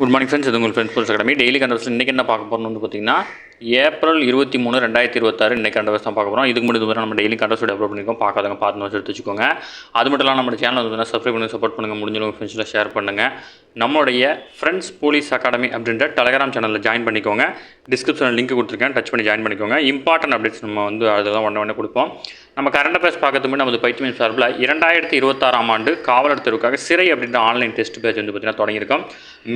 Good morning friends. இது உங்கள் friends sports academy daily கண்டவர்ஸ். இன்றைக்கி என்ன பார்க்க போகிறோம்னு வந்து பார்த்தீங்கன்னா ஏப்ரல் 23, 2026 இன்றைக்கி கண்டவர்ஸ் தான் பார்க்க போகிறோம். இதுக்கு முன்னாடி நம்ம டெய்லி கண்டவர்ஸ் அப்லோட் பண்ணியிருக்கோம். பார்க்காதவங்க பார்த்து வச்சு எடுத்து வச்சுக்கோங்க. அது மட்டும் இல்லாமல் நம்ம சேனல் வந்து சப்ஸ்கிரைப் பண்ணி சப்போர்ட் பண்ணுங்கள். முடிஞ்சவங்க ஃப்ரெண்ட்ஸில் ஷேர் பண்ணுங்கள். நம்மளுடைய ஃப்ரெண்ட்ஸ் போலீஸ் அகாடமி அப்படின்ற டெலகிராம் சேனலில் ஜாயின் பண்ணிக்கோங்க. டிஸ்கிரிப்ஷனில் லிங்க் கொடுத்துருக்கேன், டச் பண்ணி ஜாயின் பண்ணிக்கோங்க. இம்பார்ட்டன்ட் அப்டேட்ஸ் நம்ம வந்து அதெல்லாம் ஒன்று கொடுப்போம். நம்ம கரண்ட் அஃபேர்ஸ் பார்க்கறதுக்கு முன்னாடி நமது பயிற்சி சார்பில் 2026ஆம் ஆண்டு காவலர் தேர்வுக்காக சிறை அப்படின்ற ஆன்லைன் டெஸ்ட் பேஜ் வந்து பார்த்தீங்கன்னா தொடங்கியிருக்கோம்.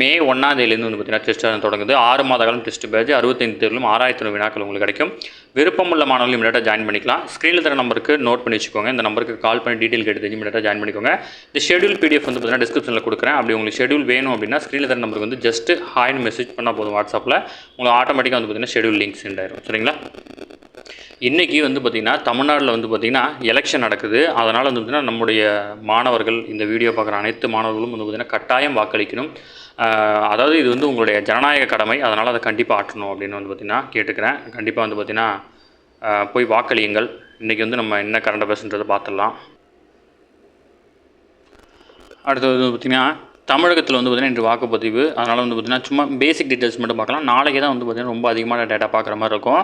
மே 1ஆம் தேதியிலேருந்து வந்து பார்த்தீங்கன்னா டெஸ்ட் தொடங்குது. 6 மாத காலம் டெஸ்ட் பேஜ், 65 தேர்விலும் 6000 வினாக்கள் உங்களுக்கு கிடைக்கும். விருப்பமுள்ள மாணவர்கள் இமீடியட்டாக ஜாயின் பண்ணிக்கலாம். ஸ்க்ரீனில் தர நம்பருக்கு நோட் பண்ணி வச்சுக்கோங்க. இந்த நம்பருக்கு கால் பண்ணி டீட்டெயில் கேட்டு தெரிஞ்சு இமீடியட்டாக ஜாயின் பண்ணிக்கோங்க. இந்த ஷெடியூல் பிடிஎஃப் வந்து பார்த்தீங்கன்னா டிஸ்கிரிப்ஷனில் கொடுக்குறேன். அப்படி உங்களுக்கு ஷெடியூல் வேணும் அப்படின்னா ஸ்க்ரீனில் தர நம்பருக்கு வந்து ஜஸ்ட் ஹாய்னு மெசேஜ் பண்ணால் போதும். வாட்ஸ்அப்பில் உங்களுக்கு ஆட்டோமேட்டிக்காக வந்து பார்த்தீங்கன்னா ஷெடியூல் லிங்க் சென்ட் ஆயிரும். சரிங்களா? இன்றைக்கி வந்து பார்த்திங்கன்னா தமிழ்நாட்டில் வந்து பார்த்திங்கன்னா எலெக்ஷன் நடக்குது. அதனால் வந்து பார்த்திங்கன்னா நம்முடைய மாணவர்கள், இந்த வீடியோ பார்க்குற அனைத்து மாணவர்களும் வந்து பார்த்திங்கன்னா கட்டாயம் வாக்களிக்கணும். அதாவது இது வந்து உங்களுடைய ஜனநாயக கடமை. அதனால் அதை கண்டிப்பாக ஆற்றணும் அப்படின்னு வந்து பார்த்திங்கன்னா கேட்டுக்கிறேன். கண்டிப்பாக வந்து பார்த்திங்கன்னா போய் வாக்களியுங்கள். இன்றைக்கி வந்து நம்ம என்ன கரண்ட் அஃபேர்ஸ்ன்றதை பார்த்துடலாம். அடுத்தது வந்து பார்த்திங்கன்னா தமிழகத்தில் வந்து பார்த்திங்கன்னா இன்று வாக்குப்பதிவு. அதனால் வந்து பார்த்திங்கன்னா சும்மா பேசிக் டீட்டெயில்ஸ் மட்டும் பார்க்கலாம். நாளைக்கு தான் வந்து பார்த்திங்கன்னா ரொம்ப அதிகமான டேட்டா பார்க்குற மாதிரி இருக்கும்.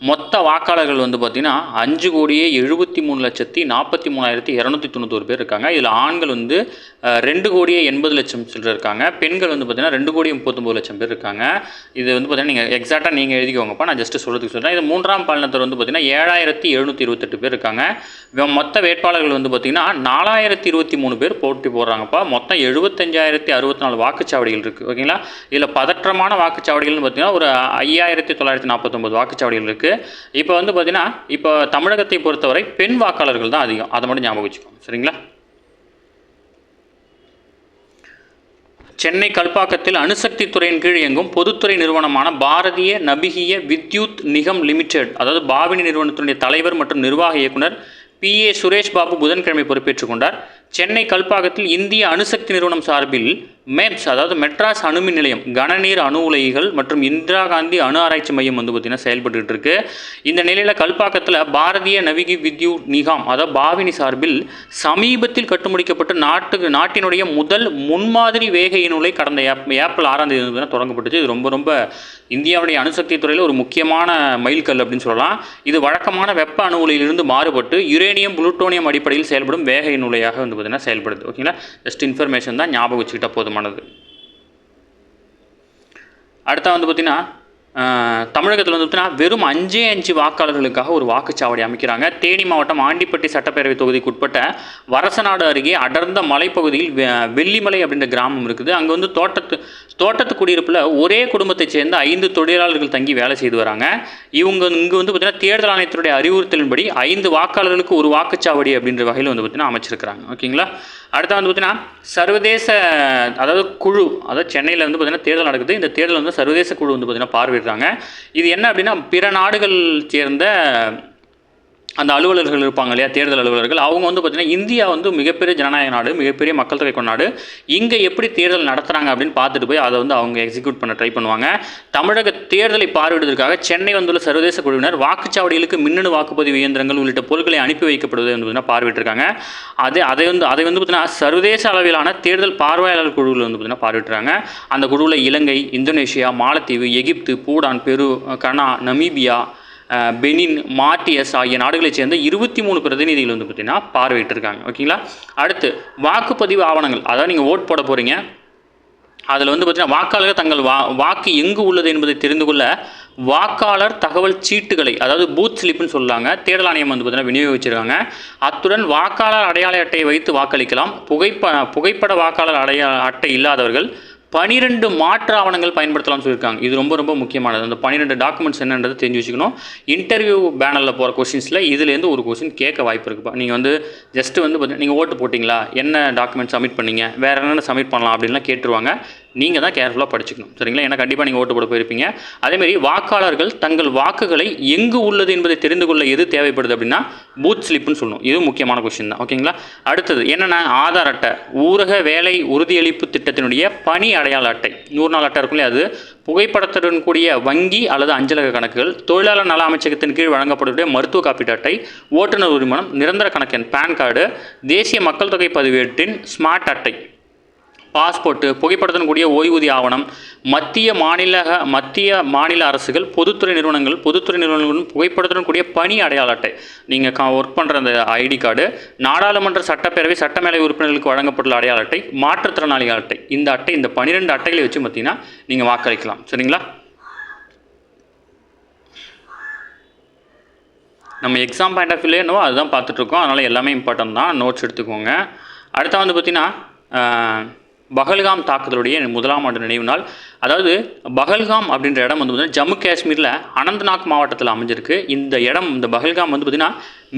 மொத்த வாக்காளர்கள் வந்து பார்த்திங்கன்னா 5,73,43,291 பேர் இருக்காங்க. இதில் ஆண்கள் வந்து 2,80,00,000 சில்லர் இருக்காங்க. பெண்கள் வந்து பார்த்திங்கன்னா 2,39,00,000 பேர் இருக்காங்க. இது வந்து பார்த்திங்கன்னா நீங்கள் எக்ஸாக்டாக நீங்கள் எழுதிக்கோங்கப்பா, நான் ஜஸ்ட்டு சொல்கிறதுக்கு சொல்கிறேன். இது மூன்றாம் பாலினத்தர் வந்து பார்த்திங்கன்னா 7,728 பேர் இருக்காங்க. மொத்த வேட்பாளர்கள் வந்து பார்த்திங்கன்னா 4,023 பேர் போட்டி போடுறாங்கப்பா. மொத்தம் 75,064 வாக்குச்சாவடிகள் இருக்குது. ஓகேங்களா? இதில் பதற்றமான வாக்குச்சாவடிகள்னு பார்த்திங்கன்னா ஒரு 5,949 வாக்குச்சாவடிகள் இருக்குது. இப்போ வந்து பார்த்திங்கன்னா இப்போ தமிழகத்தை பொறுத்தவரை பெண் வாக்காளர்கள் தான் அதிகம். அதை மட்டும் ஞாபகம் வச்சுக்கோங்க. சரிங்களா? சென்னை கல்பாக்கத்தில் அணுசக்தி துறையின் கீழ் இயங்கும் பொதுத்துறை நிறுவனமான பாரதிய நபிகிய வித்யுத் நிகம் லிமிடெட், அதாவது பாவினி நிறுவனத்தினுடைய தலைவர் மற்றும் நிர்வாக இயக்குனர் PA சுரேஷ் பாபு புதன்கிழமை பொறுப்பேற்றுக் கொண்டார். சென்னை கல்பாக்கத்தில் இந்திய அணுசக்தி நிறுவனம் சார்பில் மேப்ஸ், அதாவது மெட்ராஸ் அணுமின் நிலையம், கனநீர் அணு உலைகள் மற்றும் இந்திரா காந்தி அணு ஆராய்ச்சி மையம் வந்து பார்த்திங்கன்னா செயல்பட்டு இருக்கு. இந்த நிலையில் கல்பாக்கத்தில் பாரதிய நவிகி வித்யுத் நிகாம், அதாவது பாவினி சார்பில் சமீபத்தில் கட்டுமுடிக்கப்பட்டு நாட்டினுடைய முதல் முன்மாதிரி வேக இணுலை கடந்த ஏப்ரல் 6ஆம் தேதி தொடங்கப்பட்டுச்சு. இது ரொம்ப இந்தியாவுடைய அணுசக்தி துறையில் ஒரு முக்கியமான மைல்கல் அப்படின்னு சொல்லலாம். இது வழக்கமான வெப்ப அணு உலையிலிருந்து மாறுபட்டு யுரேனியம் புளூட்டோனியம் அடிப்படையில் செயல்படும் வேக இணுலையாக வந்து பார்த்திங்கன்னா செயல்படுது. ஓகேங்களா? ஜஸ்ட் இன்ஃபர்மேஷன் தான், ஞாபகம் வச்சுக்கிட்டா போதுமானது. அடுத்த வந்து பார்த்திங்கன்னா தமிழகத்தில் வந்து பார்த்திங்கன்னா வெறும் 5 வாக்காளர்களுக்காக ஒரு வாக்குச்சாவடி அமைக்கிறாங்க. தேனி மாவட்டம் ஆண்டிப்பட்டி சட்டப்பேரவை தொகுதிக்கு உட்பட்ட வரசநாடு அருகே அடர்ந்த மலைப்பகுதியில் வெள்ளிமலை அப்படின்ற கிராமம் இருக்குது. அங்கே வந்து தோட்டத்து குடியிருப்பில் ஒரே குடும்பத்தை சேர்ந்த 5 தொழிலாளர்கள் தங்கி வேலை செய்து வராங்க. இங்கே வந்து பார்த்திங்கன்னா தேர்தல் ஆணையத்தினுடைய அறிவுறுத்தலின்படி 5 வாக்காளர்களுக்கு ஒரு வாக்குச்சாவடி அப்படின்ற வகையில் வந்து பார்த்திங்கன்னா அமைச்சிருக்கிறாங்க. ஓகேங்களா? அடுத்து வந்து பார்த்திங்கன்னா சர்வதேச, அதாவது குழு, அதாவது சென்னையில் வந்து பார்த்திங்கன்னா தேர்தல் நடக்குது. இந்த தேர்தல் வந்து சர்வதேச குழு வந்து பார்த்திங்கன்னா பார்வையிடுறாங்க. இது என்ன அப்படின்னா பிற நாடுகள் சேர்ந்த அந்த அலுவலர்கள் இருப்பாங்க இல்லையா, தேர்தல் அலுவலர்கள், அவங்க வந்து பார்த்திங்கன்னா இந்தியா வந்து மிகப்பெரிய ஜனநாயக நாடு, மிகப்பெரிய மக்கள் தொகை கொண்ட நாடு, இங்கே எப்படி தேர்தல் நடத்துகிறாங்க அப்படின்னு பார்த்துட்டு போய் அதை வந்து அவங்க எக்ஸிக்யூட் பண்ண ட்ரை பண்ணுவாங்க. தமிழக தேர்தலை பார்வையிடுவதற்காக சென்னை வந்துள்ள சர்வதேச குழுவினர் வாக்குச்சாவடிகளுக்கு மின்னணு வாக்குப்பதிவு இயந்திரங்கள் உள்ளிட்ட பொருட்களை அனுப்பி வைக்கப்படுவதை வந்து பார்வையிட்டிருக்காங்க. அதை வந்து பார்த்திங்கன்னா சர்வதேச அளவிலான தேர்தல் பார்வையாளர் குழுவில் வந்து பார்த்திங்கன்னா பார்வையிட்டுறாங்க. அந்த குழுவில் இலங்கை, இந்தோனேஷியா, மாலத்தீவு, எகிப்து, பூடான், பெரு, கனா, நமீபியா, பெனின், மார்டியஸ் ஆகிய நாடுகளைச் சேர்ந்த 23 பிரதிநிதிகள் வந்து பார்த்திங்கன்னா பார்வையிட்டிருக்காங்க. ஓகேங்களா? அடுத்து வாக்குப்பதிவு ஆவணங்கள், அதாவது நீங்கள் ஓட் போட போகிறீங்க. அதில் வந்து பார்த்திங்கன்னா வாக்காளர்கள் தங்கள் வாக்கு எங்கு உள்ளது என்பதை தெரிந்து கொள்ள வாக்காளர் தகவல் சீட்டுகளை, அதாவது பூத் ஸ்லிப்னு சொல்லுவாங்க, தேர்தல் ஆணையம் வந்து பார்த்திங்கன்னா விநியோகிச்சிருக்காங்க. அத்துடன் வாக்காளர் அடையாள அட்டையை வைத்து வாக்களிக்கலாம். புகைப்பட வாக்காளர் அடையாள அட்டை இல்லாதவர்கள் 12 மாற்று ஆவணங்கள் பயன்படுத்தலாம்னு சொல்லியிருக்காங்க. இது ரொம்ப முக்கியமானது. அந்த 12 டாக்குமெண்ட்ஸ் என்னன்றது தெரிஞ்சு வச்சுக்கணும். இன்டர்வியூ பேனலில் போகிற கொஸ்டின்ஸில் இதுலேருந்து ஒரு கொஸ்டின் கேட்க வாய்ப்பு இருக்குப்பா. நீங்கள் வந்து ஜஸ்ட்டு வந்து பார்த்தீங்கன்னா நீங்கள் ஓட்டு போட்டிங்களா, என்ன டாக்குமெண்ட் சப்மிட் பண்ணீங்க, வேறு என்னென்ன சப்மிட் பண்ணலாம் அப்படின்லாம் கேட்டுருவாங்க. நீங்கள் தான் கேர்ஃபுல்லாக படிச்சுக்கணும். சரிங்களா? ஏன்னா கண்டிப்பாக நீங்கள் ஓட்டு போட போயிருப்பீங்க. அதேமாதிரி வாக்காளர்கள் தங்கள் வாக்குகளை எங்கு உள்ளது என்பதை தெரிந்து கொள்ள எது தேவைப்படுது அப்படின்னா பூத் ஸ்லிப்னு சொல்லணும். இது முக்கியமான கொஸ்டின் தான். ஓகேங்களா? அடுத்தது என்னென்ன, ஆதார் அட்டை, ஊரக வேலை உறுதியளிப்பு திட்டத்தினுடைய பணி அடையாள அட்டை, 100 நாள் அட்டை இருக்கும் இல்லையா, அது, புகைப்படத்துடன் கூடிய வங்கி அல்லது அஞ்சலக கணக்குகள், தொழிலாளர் நல அமைச்சகத்தின் கீழ் வழங்கப்படக்கூடிய மருத்துவ காப்பீட்டு அட்டை, ஓட்டுநர் உரிமம், நிரந்தர கணக்கு எண், பேன் கார்டு, தேசிய மக்கள் தொகை பதிவேட்டின் ஸ்மார்ட் அட்டை, பாஸ்போர்ட்டு, புகைப்படத்துடன் கூடிய ஓய்வூதிய ஆவணம், மத்திய மாநில அரசுகள், பொதுத்துறை நிறுவனங்களுடன் புகைப்படத்துடன் கூடிய பணி அடையாள அட்டை, நீங்கள் ஒர்க் பண்ணுற அந்த ஐடி கார்டு, நாடாளுமன்ற சட்டப்பேரவை சட்டமேலவை உறுப்பினர்களுக்கு வழங்கப்பட்டுள்ள அடையாள அட்டை, மாற்றுத்திறனாளிகள் அட்டை, இந்த 12 அட்டைகளை வச்சு பார்த்தீங்கன்னா நீங்கள் வாக்களிக்கலாம். சரிங்களா? நம்ம எக்ஸாம் பாயிண்ட் ஆஃப் வியூலே என்னவோ அதுதான் பார்த்துட்ருக்கோம். அதனால் எல்லாமே இம்பார்ட்டன்ட் தான், நோட்ஸ் எடுத்துக்கோங்க. அடுத்த வந்து பார்த்திங்கன்னா பஹல்காம் தாக்குதலுடைய 1ஆம் ஆண்டு நினைவு நாள். அதாவது பஹல்காம் அப்படின்ற இடம் வந்து பார்த்திங்கன்னா ஜம்மு காஷ்மீரில் அனந்த்நாக் மாவட்டத்தில் அமைஞ்சிருக்கு. இந்த பஹல்காம் வந்து பார்த்திங்கன்னா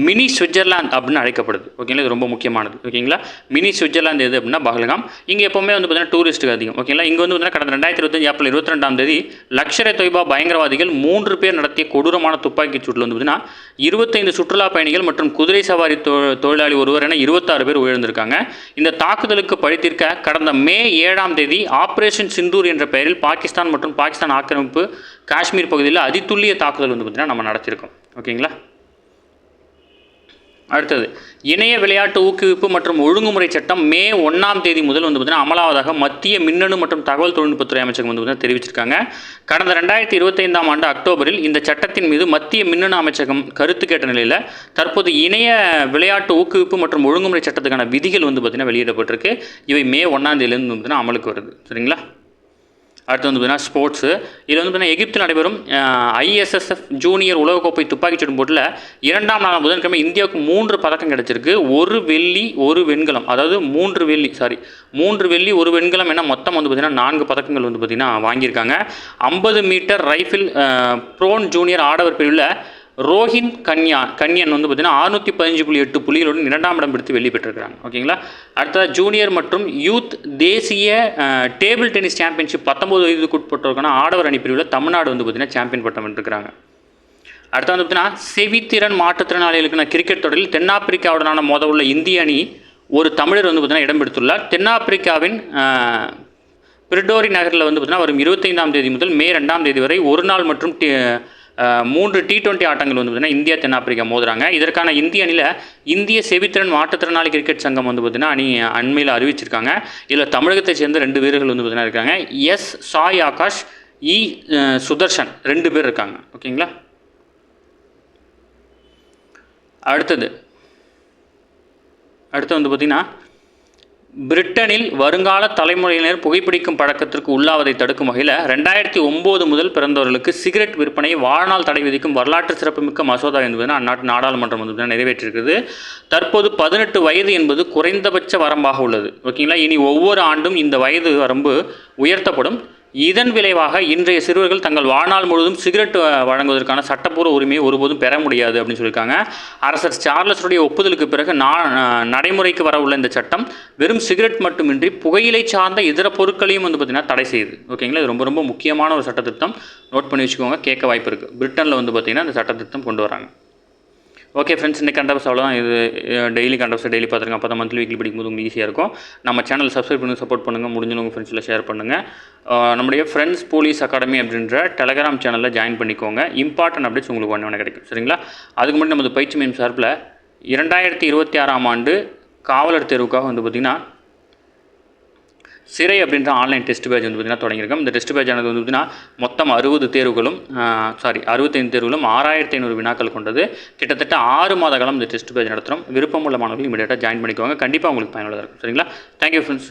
மினி சுவிட்சர்லாந்து அப்படின்னு அழைக்கப்படுது. ஓகேங்களா? இது ரொம்ப முக்கியமானது. ஓகேங்களா? மினி சுவிட்சர்லாந்து எது அப்படின்னா பஹல்காம். இங்கே எப்போவுமே வந்து பார்த்திங்கன்னா டூரிஸ்ட்டுக்கு அதிகம். ஓகேங்களா? இங்கே வந்து பார்த்திங்கன்னா கடந்த 2025 ஏப்ரல் 22ஆம் தேதி லஷ்கர் தொய்பா பயங்கரவாதிகள் 3 பேர் நடத்திய கொடூரமான துப்பாக்கிச் சூட்டில் வந்து பார்த்திங்கன்னா 25 சுற்றுலா பயணிகள் மற்றும் குதிரை சவாரி தொழிலாளி ஒருவர் என 26 பேர் உயிரிழந்திருக்காங்க. இந்த தாக்குதலுக்கு பழித்தீர்க்க கடந்த மே 7ஆம் தேதி ஆப்ரேஷன் சிந்தூர் என்ற பெயரில் பாகிஸ்தான் மற்றும் பாகிஸ்தான் ஆக்கிரமிப்பு காஷ்மீர் பகுதியில் அதிதுல்லிய தாக்குதல் வந்து பார்த்திங்கன்னா நம்ம நடத்தியிருக்கோம். ஓகேங்களா? அடுத்தது இணைய விளையாட்டு ஊக்குவிப்பு மற்றும் ஒழுங்குமுறை சட்டம் மே 1ஆம் தேதி முதல் வந்து பார்த்திங்கன்னா அமலாவதாக மத்திய மின்னணு மற்றும் தகவல் தொழில்நுட்பத்துறை அமைச்சகம் வந்து பார்த்திங்கன்னா தெரிவிச்சிருக்காங்க. கடந்த 2025ஆம் ஆண்டு அக்டோபரில் இந்த சட்டத்தின் மீது மத்திய மின்னணு அமைச்சகம் கருத்து கேட்ட நிலையில் தற்போது இணைய விளையாட்டு ஊக்குவிப்பு மற்றும் ஒழுங்குமுறை சட்டத்துக்கான விதிகள் வந்து பார்த்திங்கன்னா வெளியிடப்பட்டிருக்கு. இவை மே 1ஆம் தேதியிலேருந்து வந்து பார்த்திங்கன்னா அமலுக்கு வருது. சரிங்களா? அடுத்து வந்து பார்த்தீங்கன்னா ஸ்போர்ட்ஸு. இதில் வந்து பார்த்தீங்கன்னா எகிப்தில் நடைபெறும் ISSF ஜூனியர் உலகக்கோப்பை துப்பாக்கிச் சுடும் போட்டியில் 2ஆம் நாள் புதன்கிழமை இந்தியாவுக்கு 3 பதக்கம் கிடச்சிருக்கு. 1 வெள்ளி 1 வெண்கலம், அதாவது 3 வெள்ளி 1 வெண்கலம் என மொத்தம் வந்து பார்த்திங்கன்னா 4 பதக்கங்கள் வந்து பார்த்திங்கன்னா வாங்கியிருக்காங்க. 50 மீட்டர் ரைஃபிள் ப்ரோன் ஜூனியர் ஆடவர் பிரிவில் ரோஹின் கன்யன் வந்து பார்த்திங்கன்னா 615.8 புள்ளிகளுடன் 2ஆம் இடம் பிடித்து வெள்ளி பெற்றிருக்கிறாங்க. ஓகேங்களா? அடுத்தது ஜூனியர் மற்றும் யூத் தேசிய டேபிள் டென்னிஸ் சாம்பியன்ஷிப் 19 வயதுக்குட்பட்டோருக்கான ஆடவர் அணி பிரிவில் தமிழ்நாடு வந்து பார்த்திங்கன்னா சாம்பியன் பட்டம் வென்றிருக்கிறாங்க. அடுத்து வந்து பார்த்திங்கன்னா செவித்திறன் மாற்றுத்திறனாளிகளுக்கான கிரிக்கெட் தொடரில் தென்னாப்பிரிக்காவுடனான மோதவுள்ள இந்திய அணி ஒரு தமிழர் வந்து பார்த்திங்கன்னா இடம் பிடித்துள்ளார். தென்னாப்பிரிக்காவின் பிரிடோரி நகரில் வந்து பார்த்திங்கன்னா வரும் 25ஆம் தேதி முதல் மே 2ஆம் தேதி வரை ஒரு நாள் மற்றும் 3 T20 ஆட்டங்கள் வந்து பார்த்திங்கன்னா இந்தியா தென்னாப்பிரிக்கா மோதுறாங்க. இதற்கான இந்திய அணியில் இந்திய செவித்திறன் மாற்றுத்திறனாளி கிரிக்கெட் சங்கம் வந்து பார்த்திங்கன்னா அணி அண்மையில் அறிவிச்சிருக்காங்க. இதில் தமிழகத்தை சேர்ந்த 2 வீரர்கள் வந்து பார்த்திங்கன்னா இருக்காங்க. சாய் ஆகாஷ், சுதர்ஷன் 2 பேர் இருக்காங்க. ஓகேங்களா? அடுத்து வந்து பார்த்திங்கன்னா பிரிட்டனில் வருங்கால தலைமுறையினர் புகைப்பிடிக்கும் பழக்கத்திற்கு உள்ளாவதை தடுக்கும் வகையில் 2009 முதல் பிறந்தவர்களுக்கு சிகரெட் விற்பனை வாழ்நாள் தடை விதிக்கும் வரலாற்று சிறப்புமிக்க மசோதா என்பது அந்நாட்டு நாடாளுமன்றம் வந்து நிறைவேற்றிருக்கிறது. தற்போது 18 வயது என்பது குறைந்தபட்ச வரம்பாக உள்ளது. ஓகேங்களா? இனி ஒவ்வொரு ஆண்டும் இந்த வயது வரம்பு உயர்த்தப்படும். இதன் விளைவாக இன்றைய சிறுவர்கள் தங்கள் வாழ்நாள் முழுவதும் சிகரெட் வழங்குவதற்கான சட்டப்பூர்வ உரிமையை ஒருபோதும் பெற முடியாது அப்படின்னு சொல்லியிருக்காங்க. அரசர் சார்லஸுடைய ஒப்புதலுக்கு பிறகு நடைமுறைக்கு வர உள்ள இந்த சட்டம் வெறும் சிகரெட் மட்டுமின்றி புகையிலை சார்ந்த இதர பொருட்களையும் வந்து பார்த்திங்கன்னா தடை செய்யுது. ஓகேங்களா? இது ரொம்ப ரொம்ப முக்கியமான ஒரு சட்டத்திட்டம். நோட் பண்ணி வச்சுக்கோங்க, கேட்க வாய்ப்பு இருக்குது. பிரிட்டனில் வந்து பார்த்திங்கன்னா இந்த சட்டத்திட்டம் கொண்டு வராங்க. ஓகே ஃப்ரெண்ட்ஸ், இன்றைக்கி கண்டப்ஸ் அவ்வளோதான். இது டெய்லி கண்டப்ஸை டெய்லி பார்த்துருங்க. அப்போ தான் மந்த்லி வீக்லி படிக்கும்போது உங்களுக்கு ஈஸியாக இருக்கும். நம்ம சேனல் சப்ஸ்கிரைப் பண்ணி சப்போர்ட் பண்ணுங்கள். முடிஞ்சவங்க ஃப்ரெண்ட்ஸில் ஷேர் பண்ணுங்கள். நம்முடைய ஃப்ரெண்ட்ஸ் போலீஸ் அகாடமி அப்படின்ற டெலகிராம் சேனலில் ஜாயின் பண்ணிக்கோங்க. இம்பார்ட்டன்ட் அப்டேட்ஸ் உங்களுக்கு ஒன்று கிடைக்கும். சரிங்களா? அதுக்கு முன்னாடி நமது பயிற்சி மையம் சார்பில் 2026ஆம் ஆண்டு காவலர் தேர்வுக்காக வந்து பார்த்திங்கன்னா சிறை அப்படின்ற ஆன்லைன் டெஸ்ட் பேட்ச் வந்து பார்த்திங்கன்னா தொடங்கியிருக்கோம். இந்த டெஸ்ட் பேட்ச் ஆனது வந்து பார்த்திங்கன்னா மொத்தம் 65 தேர்வுகளும் 6500 வினாக்கள் கொண்டது. கிட்டத்தட்ட 6 மாத காலம் இந்த டெஸ்ட் பேட்ச் நடத்துகிறோம். விருப்பமுள்ள மாணவர்கள் இமீடியட்டாக ஜாயின் பண்ணிக்குவாங்க. கண்டிப்பாக உங்களுக்கு பயனுள்ளதாக இருக்கும். சரிங்களா? Thank you friends.